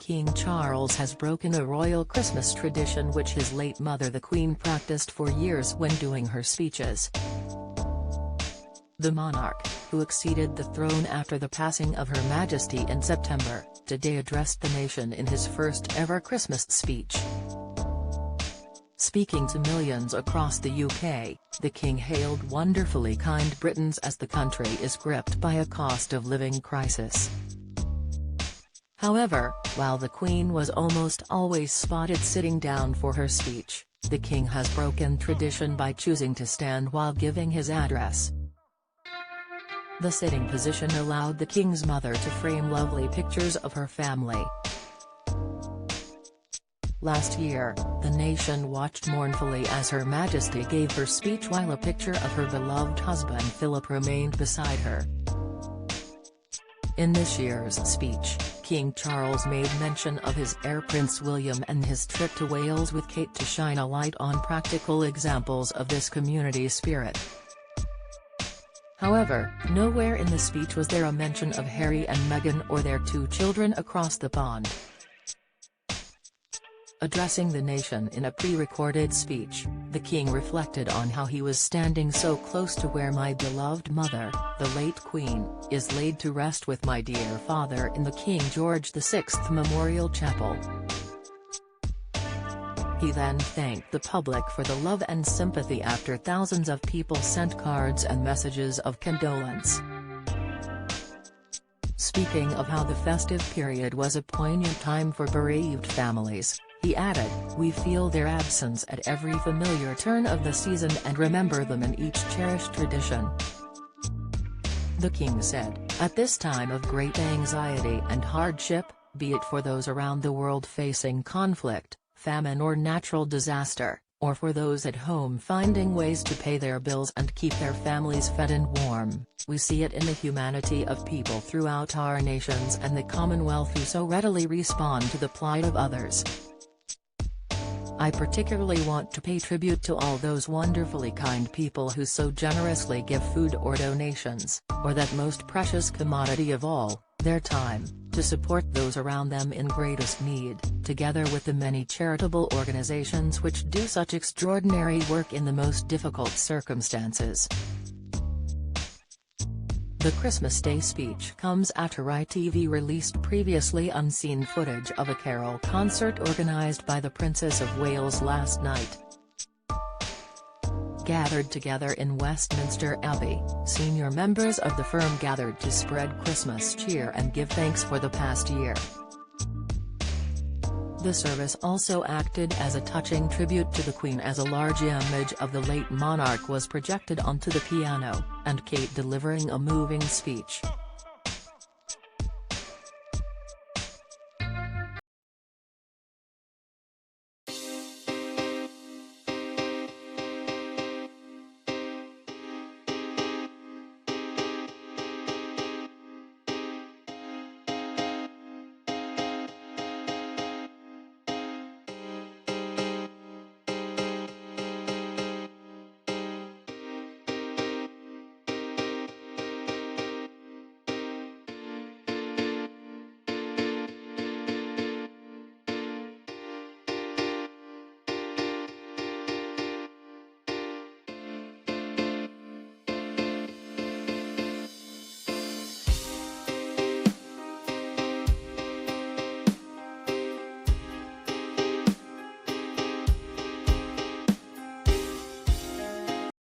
King Charles has broken a royal Christmas tradition which his late mother the Queen practiced for years when doing her speeches. The monarch, who acceded the throne after the passing of Her Majesty in September, today addressed the nation in his first-ever Christmas speech. Speaking to millions across the UK, the King hailed wonderfully kind Britons as the country is gripped by a cost-of-living crisis. However, while the Queen was almost always spotted sitting down for her speech, the King has broken tradition by choosing to stand while giving his address. The sitting position allowed the King's mother to frame lovely pictures of her family. Last year, the nation watched mournfully as Her Majesty gave her speech while a picture of her beloved husband Philip remained beside her. In this year's speech, King Charles made mention of his heir Prince William and his trip to Wales with Kate to shine a light on practical examples of this community spirit. However, nowhere in the speech was there a mention of Harry and Meghan or their 2 children across the pond. Addressing the nation in a pre-recorded speech, the King reflected on how he was standing so close to where my beloved mother, the late Queen, is laid to rest with my dear father in the King George VI Memorial Chapel. He then thanked the public for the love and sympathy after thousands of people sent cards and messages of condolence. Speaking of how the festive period was a poignant time for bereaved families, he added, "We feel their absence at every familiar turn of the season and remember them in each cherished tradition." The King said, "At this time of great anxiety and hardship, be it for those around the world facing conflict, famine or natural disaster, or for those at home finding ways to pay their bills and keep their families fed and warm, we see it in the humanity of people throughout our nations and the Commonwealth who so readily respond to the plight of others. I particularly want to pay tribute to all those wonderfully kind people who so generously give food or donations, or that most precious commodity of all, their time, to support those around them in greatest need, together with the many charitable organizations which do such extraordinary work in the most difficult circumstances." The Christmas Day speech comes after ITV released previously unseen footage of a carol concert organised by the Princess of Wales last night. Gathered together in Westminster Abbey, senior members of the firm gathered to spread Christmas cheer and give thanks for the past year. The service also acted as a touching tribute to the Queen as a large image of the late monarch was projected onto the piano, and Kate delivering a moving speech.